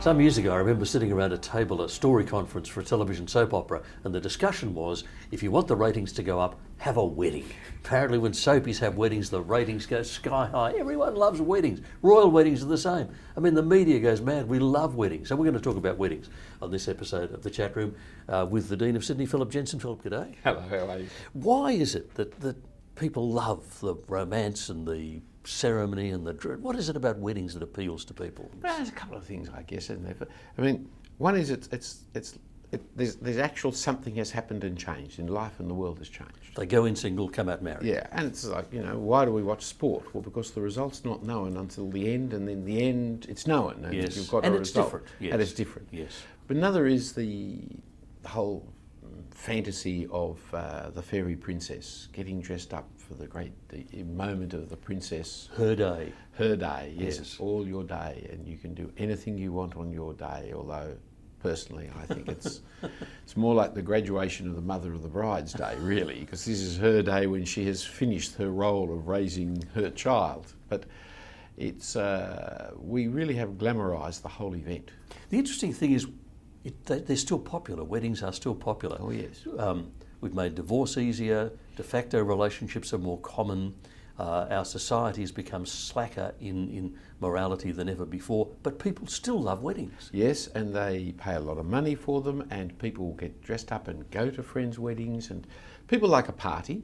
Some years ago, I remember sitting around a table at a story conference for a television soap opera, and the discussion was, if you want the ratings to go up, have a wedding. Apparently when soapies have weddings, the ratings go sky high. Everyone loves weddings. Royal weddings are the same. I mean, the media goes mad. We love weddings. So we're going to talk about weddings on this episode of The Chat Room with the Dean of Sydney, Phillip Jensen. Phillip, g'day. Hello, how are you? Why is it that people love the romance and the ceremony and the dread? What is it about weddings that appeals to people? Well, there's a couple of things, I guess, isn't there? I mean, one is there's actual something has happened and changed in life, and the world has changed. They go in single, come out married. Yeah, and it's like, why do we watch sport? Well, because the result's not known until the end, and then the end it's known, and yes. you've got and a it's result. different. Yes. And it's different. Yes. But another is the whole fantasy of the fairy princess getting dressed up for the moment of the princess. Her day. Her day, yes. Yes. All your day, and you can do anything you want on your day, although personally I think it's more like the graduation of the mother of the bride's day, really, because this is her day when she has finished her role of raising her child. But it's we really have glamorised the whole event. The interesting thing is they're still popular. Weddings are still popular. Oh, yes. We've made divorce easier. De facto relationships are more common. Our society has become slacker in morality than ever before, but people still love weddings. Yes, and they pay a lot of money for them, and people get dressed up and go to friends' weddings, and people like a party,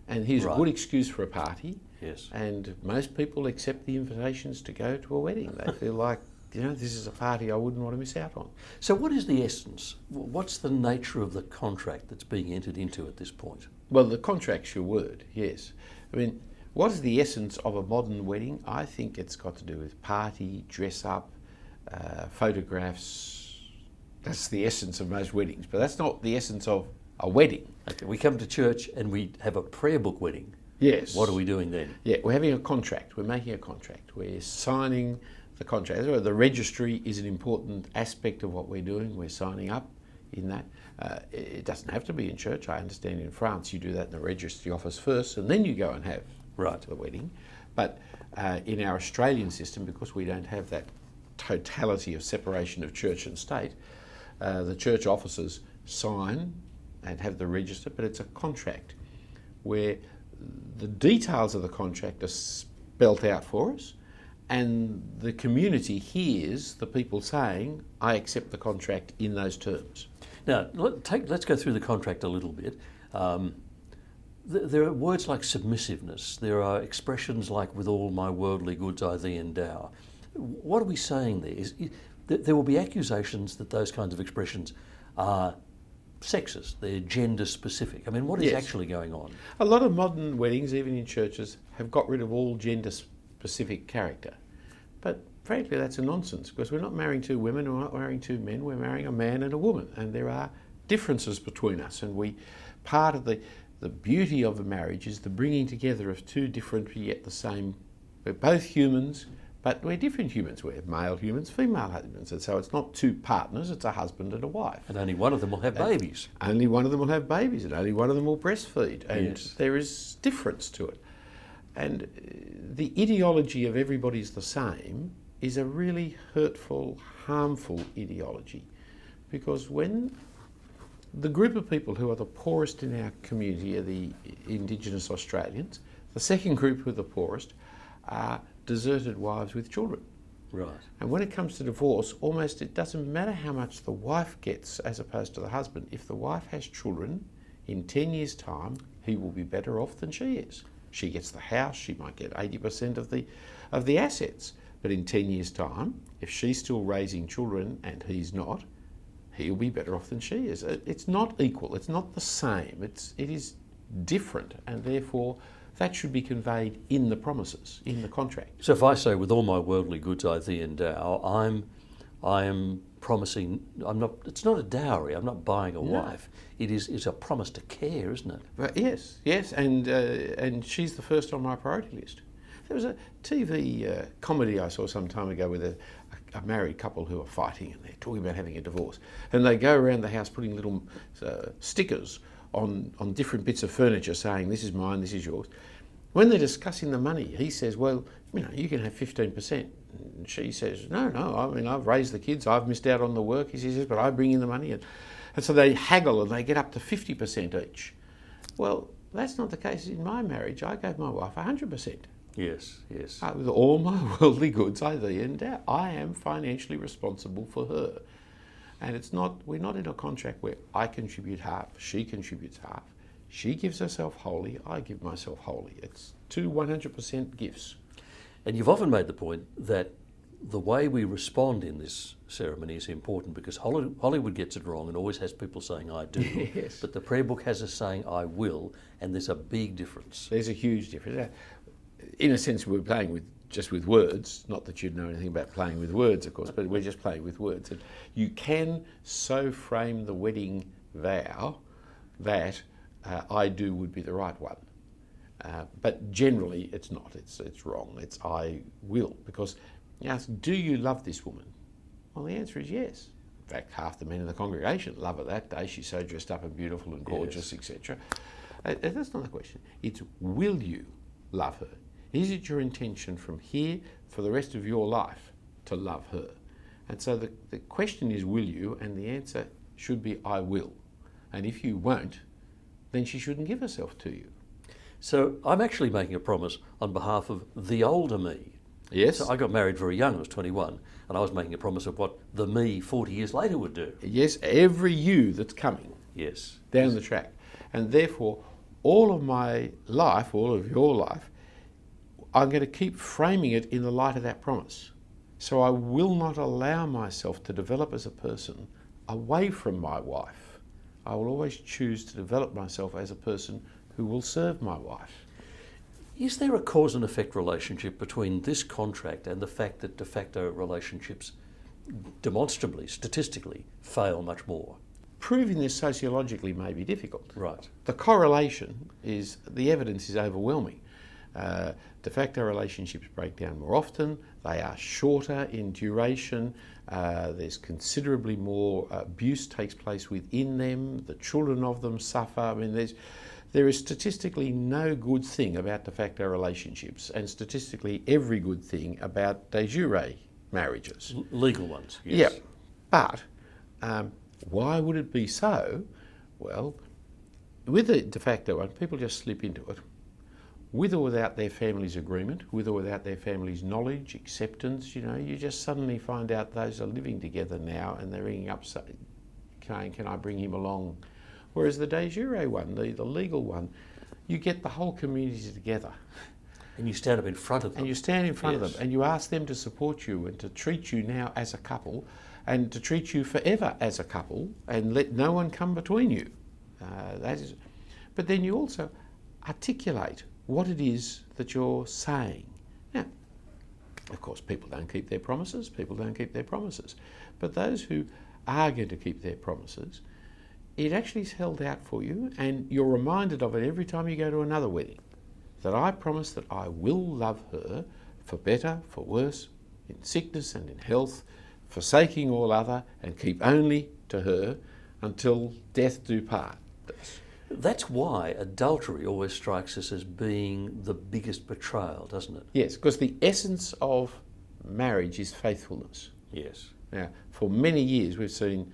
and here's Right. a good excuse for a party. Yes. And most people accept the invitations to go to a wedding. They feel like, this is a party I wouldn't want to miss out on. So what is the essence? What's the nature of the contract that's being entered into at this point? Well, the contract's your word, yes. I mean, what is the essence of a modern wedding? I think it's got to do with party, dress up, photographs. That's the essence of most weddings, but that's not the essence of a wedding. Okay, we come to church and we have a prayer book wedding. Yes. What are we doing then? Yeah, we're having a contract. We're making a contract. We're signing the contract. The registry is an important aspect of what we're doing. We're signing up in that. It doesn't have to be in church. I understand in France you do that in the registry office first, and then you go and have the wedding. But in our Australian system, because we don't have that totality of separation of church and state, the church officers sign and have the register, but it's a contract where the details of the contract are spelt out for us, and the community hears the people saying, I accept the contract in those terms. Now, let's go through the contract a little bit. There are words like submissiveness. There are expressions like, with all my worldly goods I thee endow. What are we saying there? There will be accusations that those kinds of expressions are sexist, they're gender specific. I mean, what is actually going on? A lot of modern weddings, even in churches, have got rid of all gender specific character. But frankly, that's a nonsense, because we're not marrying two women, we're not marrying two men, we're marrying a man and a woman, and there are differences between us, and part of the beauty of a marriage is the bringing together of two different yet the same. We're both humans, but we're different humans. We're male humans, female humans, and so it's not two partners, it's a husband and a wife. And only one of them will have babies. Only one of them will have babies, and only one of them will breastfeed, and Yes. there is difference to it. And the ideology of everybody's the same is a really hurtful, harmful ideology, because when the group of people who are the poorest in our community are the Indigenous Australians, the second group who are the poorest are deserted wives with children. Right. And when it comes to divorce, almost it doesn't matter how much the wife gets as opposed to the husband. If the wife has children, in 10 years' time, he will be better off than she is. She gets the house, she might get 80% of the assets. But in 10 years' time, if she's still raising children and he's not, he'll be better off than she is. It's not equal, it's not the same, it is different, and therefore that should be conveyed in the promises, in the contract. So if I say, with all my worldly goods I thee endow, I am promising, it's not a dowry, I'm not buying a wife. It's a promise to care, isn't it? Well, yes, and she's the first on my priority list. There was a TV comedy I saw some time ago with a married couple who are fighting, and they're talking about having a divorce. And they go around the house putting little stickers on different bits of furniture saying, this is mine, this is yours. When they're discussing the money, he says, well, you can have 15%. And she says, no, I mean, I've raised the kids, I've missed out on the work. He says, but I bring in the money. And so they haggle and they get up to 50% each. Well, that's not the case in my marriage. I gave my wife 100%. Yes. With all my worldly goods, I am financially responsible for her. And we're not in a contract where I contribute half, she contributes half. She gives herself wholly, I give myself wholly. It's 2 100% gifts. And you've often made the point that the way we respond in this ceremony is important, because Hollywood gets it wrong and always has people saying, I do. Yes. But the prayer book has us saying, I will, and there's a big difference. There's a huge difference. In a sense, we're playing just with words, not that you'd know anything about playing with words, of course, but we're just playing with words. And you can so frame the wedding vow that I do would be the right one. But generally it's not, it's wrong. It's I will, because you ask, do you love this woman? Well, the answer is yes. In fact, half the men in the congregation love her that day. She's so dressed up and beautiful and gorgeous, yes, etc. That's not the question. It's, will you love her? Is it your intention from here for the rest of your life to love her? And so the question is, will you? And the answer should be, I will. And if you won't, then she shouldn't give herself to you. So I'm actually making a promise on behalf of the older me. Yes. So I got married very young, I was 21, and I was making a promise of what the me 40 years later would do. Yes, every you that's coming. Yes. Down the track. And therefore, all of my life, all of your life, I'm going to keep framing it in the light of that promise. So I will not allow myself to develop as a person away from my wife. I will always choose to develop myself as a person who will serve my wife. Is there a cause and effect relationship between this contract and the fact that de facto relationships demonstrably, statistically, fail much more? Proving this sociologically may be difficult. Right. The correlation is, the evidence is overwhelming. De facto relationships break down more often, they are shorter in duration, there's considerably more abuse takes place within them, the children of them suffer. I mean, there is statistically no good thing about de facto relationships, and statistically every good thing about de jure marriages. Legal ones, yes. Yeah, but why would it be so? Well, with the de facto one, people just slip into it, with or without their family's agreement, with or without their family's knowledge, acceptance. You know, you just suddenly find out those are living together now and they're ringing up saying, can I bring him along? Whereas the de jure one, the legal one, you get the whole community together. And you stand up in front of them. And you stand in front yes. of them and you ask them to support you and to treat you now as a couple and to treat you forever as a couple and let no one come between you. But then you also articulate what it is that you're saying. Now, of course, people don't keep their promises, but those who are going to keep their promises, it actually is held out for you, and you're reminded of it every time you go to another wedding, that I promise that I will love her for better, for worse, in sickness and in health, forsaking all other, and keep only to her until death do part. That's why adultery always strikes us as being the biggest betrayal, doesn't it? Yes, because the essence of marriage is faithfulness. Yes. Now, for many years we've seen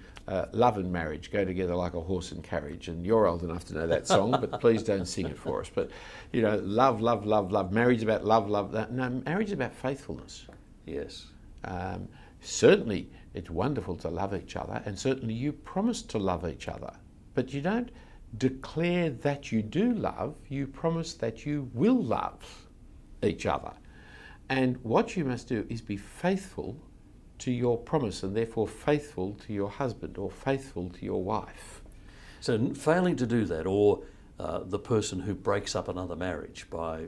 love and marriage go together like a horse and carriage, and you're old enough to know that song, but please don't sing it for us. But, you know, love, love, love, love. Marriage is about love, love. That. No, marriage is about faithfulness. Yes. Certainly it's wonderful to love each other, and certainly you promise to love each other, but you don't declare that you do love, you promise that you will love each other. And what you must do is be faithful to your promise, and therefore faithful to your husband or faithful to your wife. So failing to do that, or the person who breaks up another marriage by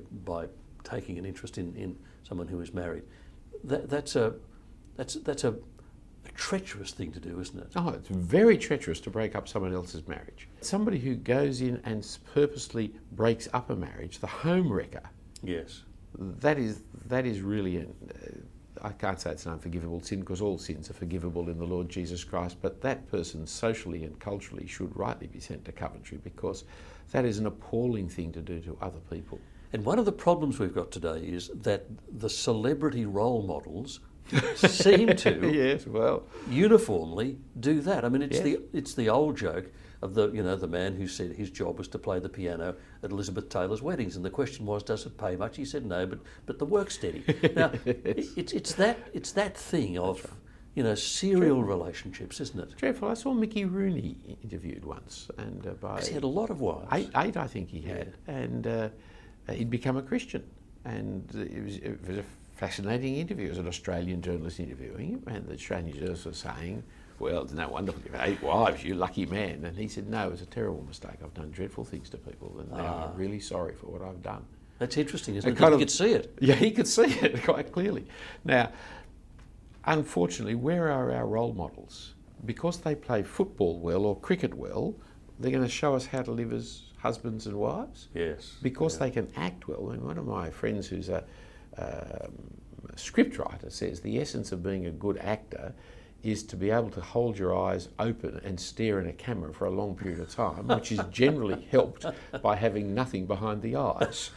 taking an interest in someone who is married, that's a treacherous thing to do, isn't it? Oh, it's very treacherous to break up someone else's marriage. Somebody who goes in and purposely breaks up a marriage, the homewrecker. Yes. That is really, I can't say it's an unforgivable sin, because all sins are forgivable in the Lord Jesus Christ, but that person socially and culturally should rightly be sent to Coventry, because that is an appalling thing to do to other people. And one of the problems we've got today is that the celebrity role models seem to Yes, well, uniformly do that. I mean, Yes. it's the old joke of the man who said his job was to play the piano at Elizabeth Taylor's weddings, and the question was, does it pay much? He said no, but the work's steady. Now, it's that thing of serial relationships, isn't it? dreadful. I saw Mickey Rooney interviewed once, and by 'Cause he had a lot of wives. eight, I think he had, and he'd become a Christian, and it was a fascinating interview. It was an Australian journalist interviewing him, and the Australian journalist was saying, well, it's no wonder you've had 8 wives, you lucky man. And he said, no, it was a terrible mistake. I've done dreadful things to people, and now I'm really sorry for what I've done. That's interesting, isn't it? kind You of- could see it. Yeah, he could see it quite clearly. Now, unfortunately, where are our role models? Because they play football well or cricket well, they're going to show us how to live as husbands and wives. Yes. Because they can act well. And one of my friends who's a scriptwriter says the essence of being a good actor is to be able to hold your eyes open and stare in a camera for a long period of time, which is generally helped by having nothing behind the eyes.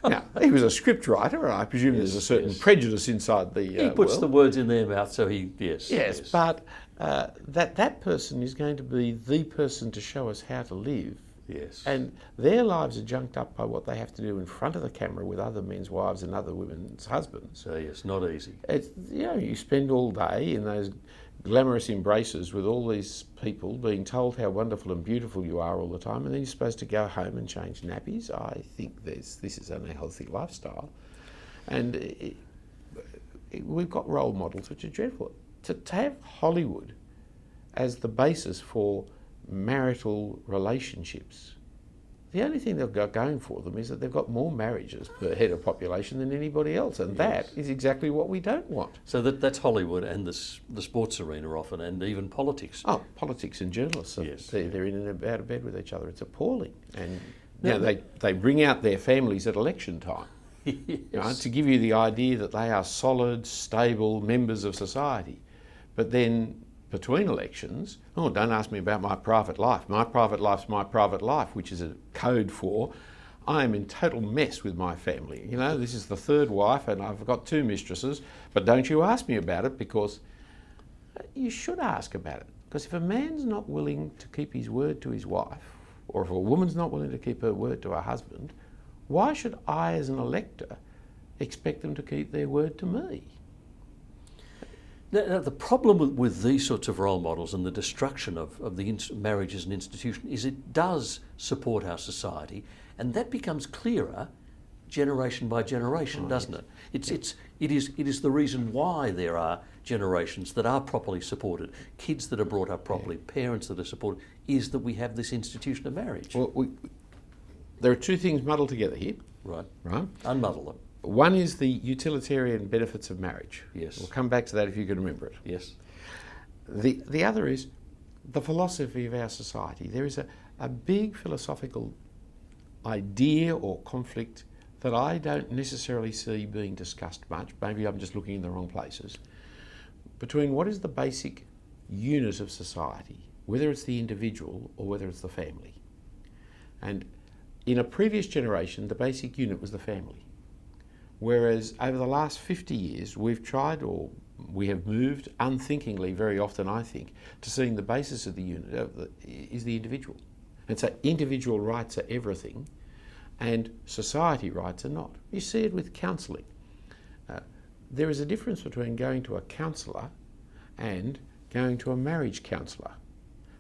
Now, he was a scriptwriter, and I presume there's a certain prejudice inside the He puts world. the words in their mouth, so he Yes, but that person is going to be the person to show us how to live. Yes. And their lives are junked up by what they have to do in front of the camera with other men's wives and other women's husbands. So yes, not easy. It's, you spend all day in those glamorous embraces with all these people being told how wonderful and beautiful you are all the time, and then you're supposed to go home and change nappies. I think this is an unhealthy lifestyle. And we've got role models which are dreadful. To have Hollywood as the basis for marital relationships, the only thing they've got going for them is that they've got more marriages per head of population than anybody else, and that is exactly what we don't want. So that's Hollywood and the sports arena often, and even politics. Oh, politics and journalists, Yes. they're in and out of bed with each other. It's appalling. And No, they bring out their families at election time, Yes. to give you the idea that they are solid, stable members of society. But then between elections, oh, don't ask me about my private life. My private life's my private life, which is a code for I am in total mess with my family. This is the 3rd wife and I've got 2 mistresses, but don't you ask me about it, because you should ask about it. Because if a man's not willing to keep his word to his wife, or if a woman's not willing to keep her word to her husband, why should I, as an elector, expect them to keep their word to me? Now, the problem with these sorts of role models and the destruction of the marriage as an institution is it does support our society, and that becomes clearer generation by generation, doesn't it? It is the reason why there are generations that are properly supported, kids that are brought up properly, parents that are supported, is that we have this institution of marriage. Well, there are 2 things muddled together here. Right. Unmuddle Unmuddle them. One is the utilitarian benefits of marriage. Yes. We'll come back to that if you can remember it. Yes. The other is the philosophy of our society. There is a big philosophical idea or conflict that I don't necessarily see being discussed much, maybe I'm just looking in the wrong places, between what is the basic unit of society, whether it's the individual or whether it's the family. And in a previous generation, the basic unit was the family. Whereas over the last 50 years, we've tried, or we have moved unthinkingly very often, I think, to seeing the basis of the unit is the individual. And so individual rights are everything, and society rights are not. You see it with counselling. There is a difference between going to a counsellor and going to a marriage counsellor.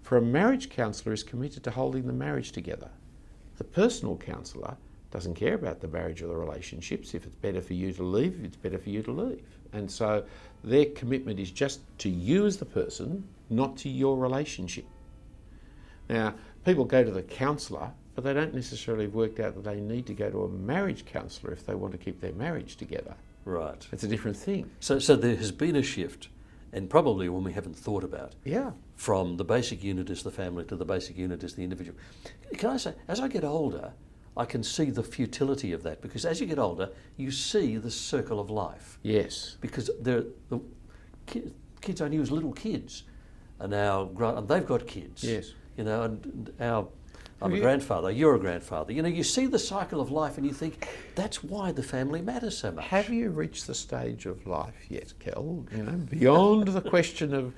For a marriage counsellor is committed to holding the marriage together. The personal counsellor doesn't care about the marriage or the relationships. If it's better for you to leave, it's better for you to leave. And so their commitment is just to you as the person, not to your relationship. Now, people go to the counsellor, but they don't necessarily have worked out that they need to go to a marriage counsellor if they want to keep their marriage together. Right. It's a different thing. So there has been a shift, and probably one we haven't thought about, Yeah. from the basic unit as the family to the basic unit as the individual. Can I say, as I get older, I can see the futility of that, because as you get older, you see the circle of life. Yes. Because the kids I knew as little kids are now grown, and they've got kids. Yes. And our I'm a grandfather, you're a grandfather. You know, you see the cycle of life and you think, that's why the family matters so much. Have you reached the stage of life yet, Kel? You know, beyond the question of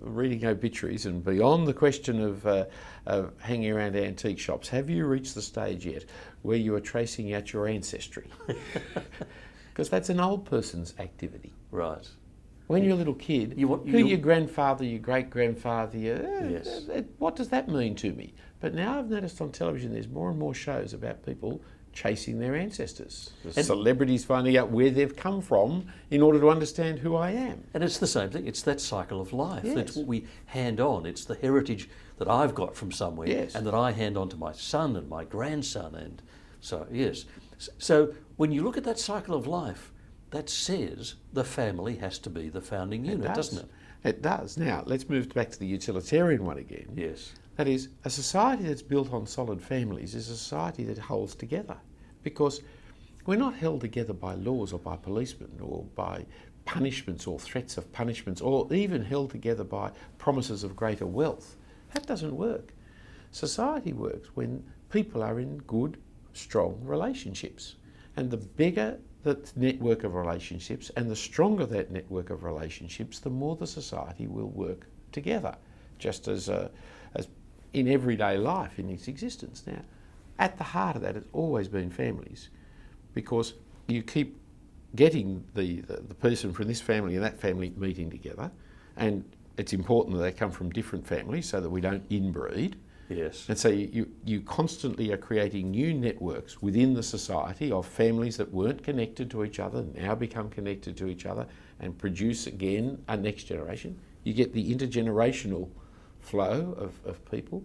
reading obituaries and beyond the question of hanging around antique shops, have you reached the stage yet where you are tracing out your ancestry? Because that's an old person's activity. Right. When you're a little kid, who your grandfather, your great-grandfather, yes. What does that mean to me? But now I've noticed on television there's more and more shows about people chasing their ancestors. Celebrities finding out where they've come from in order to understand who I am. And it's the same thing. It's that cycle of life. Yes. That's what we hand on. It's the heritage that I've got from somewhere, yes, and that I hand on to my son and my grandson. And so, yes. So when you look at that cycle of life, that says the family has to be the founding unit, doesn't it? It does. Now, let's move back to the utilitarian one again. Yes. That is, a society that's built on solid families is a society that holds together, because we're not held together by laws or by policemen or by punishments or threats of punishments, or even held together by promises of greater wealth. That doesn't work. Society works when people are in good, strong relationships. And the bigger the network of relationships and the stronger that network of relationships, the more the society will work together, just as in everyday life in its existence. Now, at the heart of that has always been families, because you keep getting the person from this family and that family meeting together, and it's important that they come from different families so that we don't inbreed. Yes. And so you constantly are creating new networks within the society of families that weren't connected to each other, now become connected to each other and produce again a next generation. You get the intergenerational flow of people.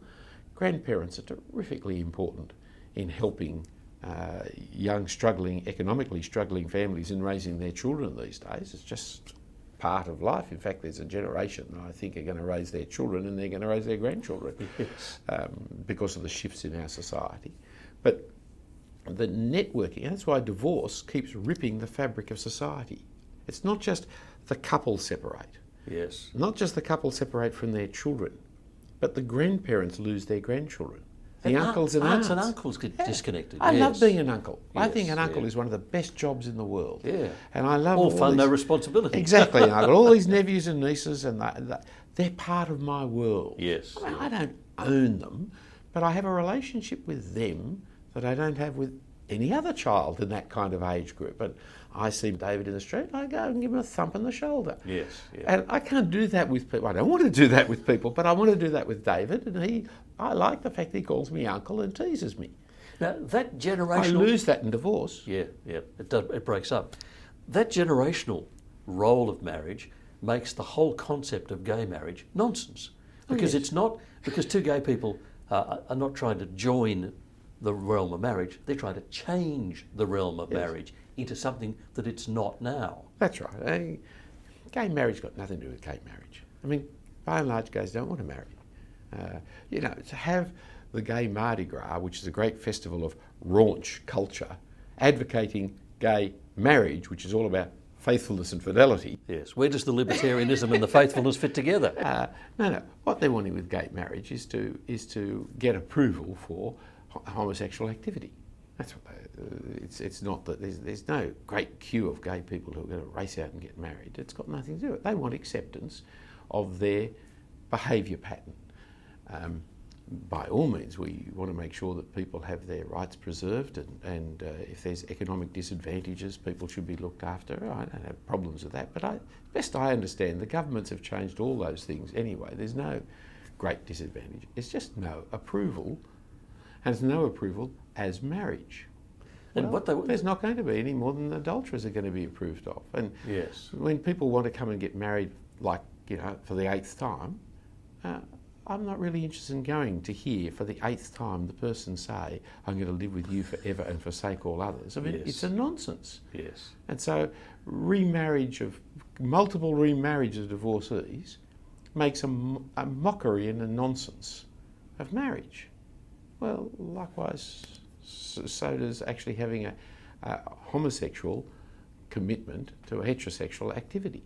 Grandparents are terrifically important in helping young, economically struggling families in raising their children these days. It's just part of life. In fact, there's a generation that I think are going to raise their children and they're going to raise their grandchildren, yes, because of the shifts in our society. But the networking, and that's why divorce keeps ripping the fabric of society. It's not just the couple separate. Yes. Not just the couple separate from their children, but the grandparents lose their grandchildren. The uncles and aunts. And uncles get disconnected. I love being an uncle. Yes, I think an uncle is one of the best jobs in the world. Yeah. And I love all fun, no responsibility. Exactly. And I've got all these nephews and nieces, and they're part of my world. Yes. I don't own them, but I have a relationship with them that I don't have with any other child in that kind of age group. And I see David in the street, I go and give him a thump on the shoulder. Yes. Yeah. And I can't do that with people. I don't want to do that with people, but I want to do that with David. And I like the fact that he calls me uncle and teases me. Now, that generational... I lose that in divorce. Yeah, it breaks up. That generational role of marriage makes the whole concept of gay marriage nonsense. Because it's not... Because two gay people are not trying to join the realm of marriage, they're trying to change the realm of marriage into something that it's not now. That's right. Gay marriage got nothing to do with gay marriage. I mean, by and large, gays don't want to marry. To have the gay Mardi Gras, which is a great festival of raunch culture, advocating gay marriage, which is all about faithfulness and fidelity. Yes. Where does the libertarianism and the faithfulness fit together? No. What they're wanting with gay marriage is to get approval for homosexual activity. That's what it's not that there's no great queue of gay people who are going to race out and get married. It's got nothing to do with it. They want acceptance of their behaviour pattern. By all means, we want to make sure that people have their rights preserved, and if there's economic disadvantages, people should be looked after. I don't have problems with that, but best I understand, the governments have changed all those things anyway. There's no great disadvantage. It's just no approval, and it's no approval as marriage. And there's not going to be any more than adulterers are going to be approved of. And yes, when people want to come and get married, like, for the 8th time, I'm not really interested in going to hear for the 8th time the person say, I'm going to live with you forever and forsake all others. I mean, it's a nonsense. Yes. And so multiple remarriage of divorcees makes a mockery and a nonsense of marriage. Well, likewise, so does actually having a homosexual commitment to a heterosexual activity.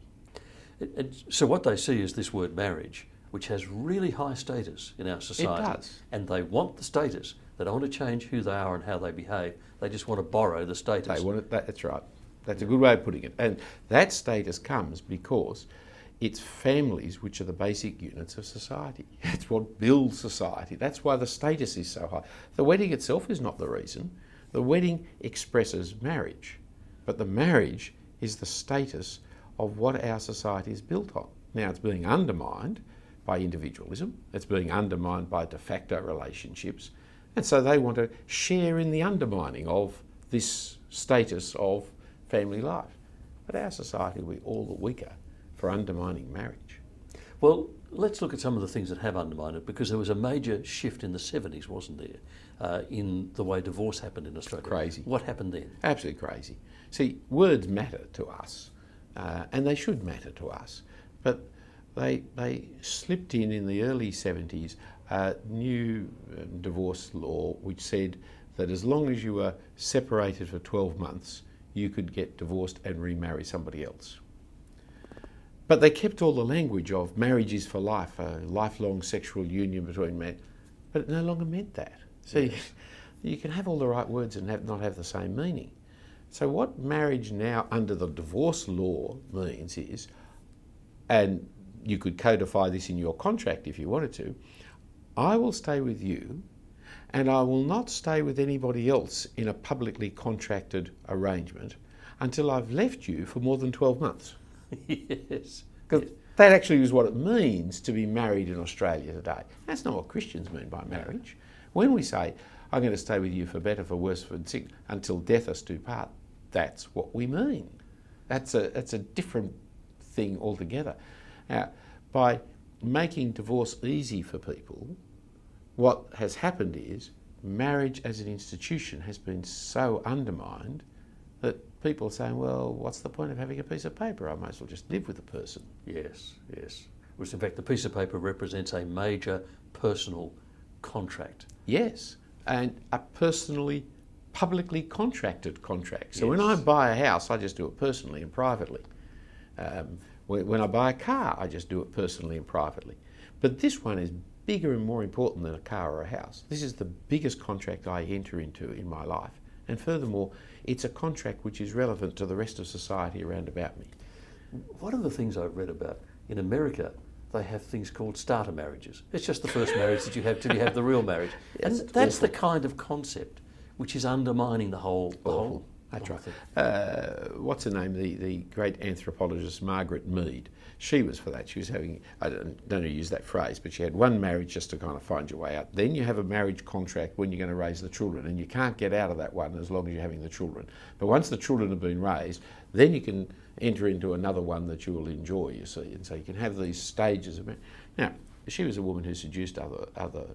So what they see is this word marriage which has really high status in our society. It does. And they want the status. They don't want to change who they are and how they behave. They just want to borrow the status. They want it, that's right. That's a good way of putting it. And that status comes because it's families which are the basic units of society. It's what builds society. That's why the status is so high. The wedding itself is not the reason. The wedding expresses marriage. But the marriage is the status of what our society is built on. Now, it's being undermined by individualism. It's being undermined by de facto relationships. And so they want to share in the undermining of this status of family life. But our society will be all the weaker for undermining marriage. Well, let's look at some of the things that have undermined it, because there was a major shift in the 70s, wasn't there, in the way divorce happened in Australia. Crazy. What happened then? Absolutely crazy. See, words matter to us, and they should matter to us, but they slipped in the early 70s a new divorce law which said that as long as you were separated for 12 months, you could get divorced and remarry somebody else. But they kept all the language of marriage is for life, a lifelong sexual union between men, but it no longer meant that. See, you can have all the right words and not have the same meaning. So what marriage now under the divorce law means is, and you could codify this in your contract if you wanted to, I will stay with you and I will not stay with anybody else in a publicly contracted arrangement until I've left you for more than 12 months. Yes. Because that actually is what it means to be married in Australia today. That's not what Christians mean by marriage. When we say, I'm going to stay with you for better, for worse, for sick, until death us do part, that's what we mean. That's a different thing altogether. Now, by making divorce easy for people, what has happened is marriage as an institution has been so undermined that people are saying, well, what's the point of having a piece of paper? I might as well just live with the person. Yes, yes. Which in fact the piece of paper represents a major personal contract. Yes, and a personally, publicly contracted contract. So Yes. when I buy a house, I just do it personally and privately. When I buy a car, I just do it personally and privately. But this one is bigger and more important than a car or a house. This is the biggest contract I enter into in my life. And furthermore, it's a contract which is relevant to the rest of society around about me. One of the things I've read about, in America, they have things called starter marriages. It's just the first marriage that you have till you have the real marriage. Yes, And that's awful. the kind of concept which is undermining the whole That's whole right. thing. What's her name? The great anthropologist Margaret Mead. She was for that. She was having, I don't know use that phrase, but she had one marriage just to kind of find your way out. Then you have a marriage contract when you're going to raise the children, and you can't get out of that one as long as you're having the children. But once the children have been raised, then you can enter into another one that you will enjoy, you see. And so you can have these stages of marriage. Now, she was a woman who seduced other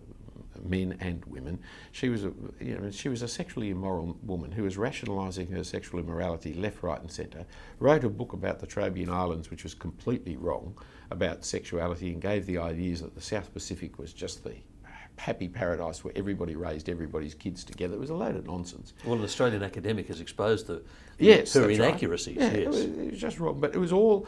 men and women. She was a sexually immoral woman who was rationalising her sexual immorality left, right and centre, wrote a book about the Trobriand Islands which was completely wrong about sexuality and gave the ideas that the South Pacific was just the happy paradise where everybody raised everybody's kids together. It was a load of nonsense. Well, an Australian academic has exposed her That's right. inaccuracies. Yeah, Yes. it was just wrong. But it was all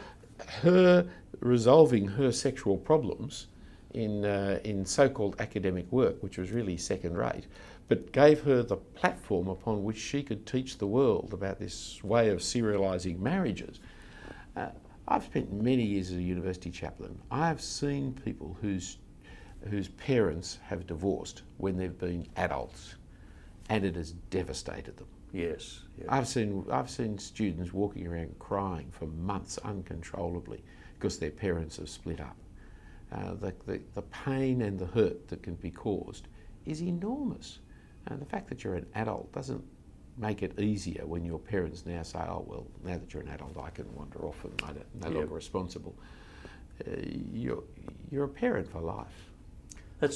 her resolving her sexual problems in so-called academic work, which was really second-rate, but gave her the platform upon which she could teach the world about this way of serialising marriages. I've spent many years as a university chaplain. I've seen people whose parents have divorced when they've been adults, and it has devastated them. Yes. Yeah. I've seen students walking around crying for months uncontrollably because their parents have split up. The pain and the hurt that can be caused is enormous. And the fact that you're an adult doesn't make it easier when your parents now say, oh, well, now that you're an adult, I can wander off and I'm no longer responsible. You're a parent for life.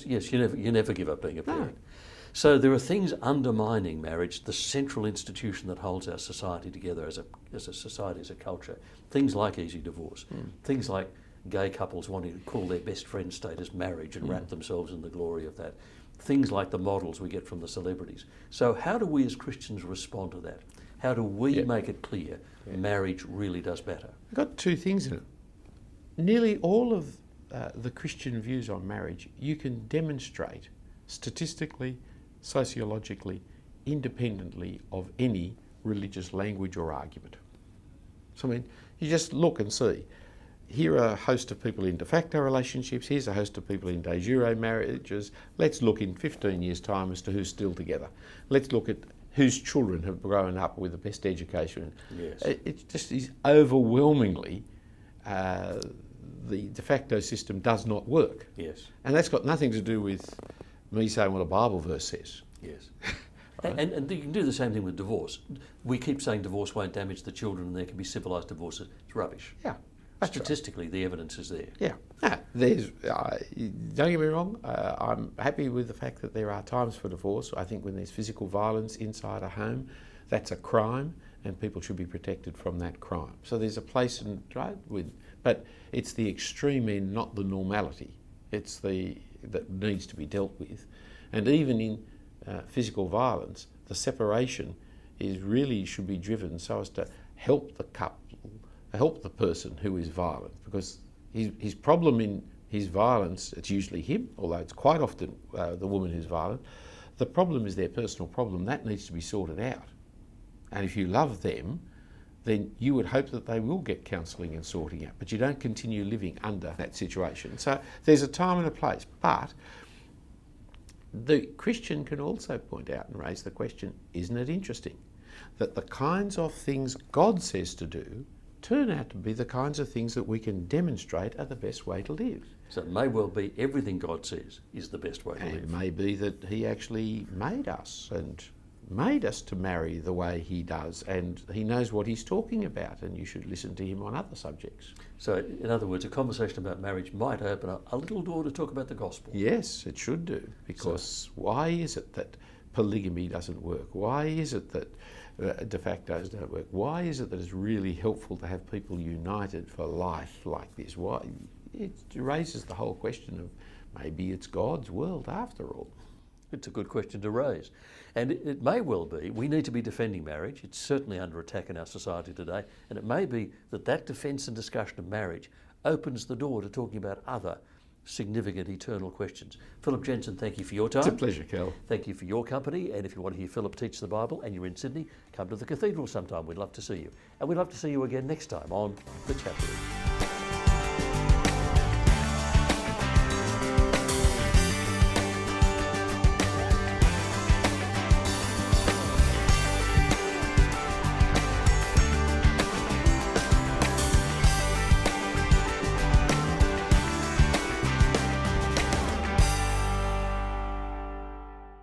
Yes, you never give up being a parent. No. So there are things undermining marriage, the central institution that holds our society together as a society, as a culture. Things like easy divorce, things like gay couples wanting to call their best friend status marriage and wrap themselves in the glory of that. Things like the models we get from the celebrities. So how do we as Christians respond to that? How do we make it clear marriage really does matter? I've got two things in it. Nearly all of the Christian views on marriage, you can demonstrate statistically, sociologically, independently of any religious language or argument. So, I mean, you just look and see. Here are a host of people in de facto relationships, here's a host of people in de jure marriages. Let's look in 15 years' time as to who's still together. Let's look at whose children have grown up with the best education. Yes. It just is overwhelmingly, the de facto system does not work. Yes. And that's got nothing to do with me saying what a Bible verse says. Yes. Right. And you can do the same thing with divorce. We keep saying divorce won't damage the children and there can be civilised divorces. It's rubbish. Yeah. Statistically, the evidence is there. Yeah. There's, don't get me wrong, I'm happy with the fact that there are times for divorce. I think when there's physical violence inside a home, that's a crime and people should be protected from that crime. So there's a place but it's the extreme end, not the normality. It's that needs to be dealt with. And even in physical violence, the separation should be driven so as to help the couple, help the person who is violent, because his problem in his violence, it's usually him, although it's quite often the woman who's violent. The problem is their personal problem. That needs to be sorted out. And if you love them, then you would hope that they will get counselling and sorting out, but you don't continue living under that situation. So there's a time and a place, but the Christian can also point out and raise the question, isn't it interesting that the kinds of things God says to do turn out to be the kinds of things that we can demonstrate are the best way to live? So it may well be everything God says is the best way to live. It may be that he actually made us and made us to marry the way he does, and he knows what he's talking about, and you should listen to him on other subjects. So in other words, a conversation about marriage might open up a little door to talk about the gospel. Yes, it should do, because why is it that polygamy doesn't work? Why is it that de factos don't work? Why is it that it's really helpful to have people united for life like this? Why? It raises the whole question of maybe it's God's world after all. It's a good question to raise. And it may well be we need to be defending marriage. It's certainly under attack in our society today. And it may be that defence and discussion of marriage opens the door to talking about other significant eternal questions. Philip, Jensen, thank you for your time. It's a pleasure, Cal. Thank you for your company. And if you want to hear Philip teach the Bible and you're in Sydney, come to the cathedral sometime. We'd love to see you. And we'd love to see you again next time on The Chapter.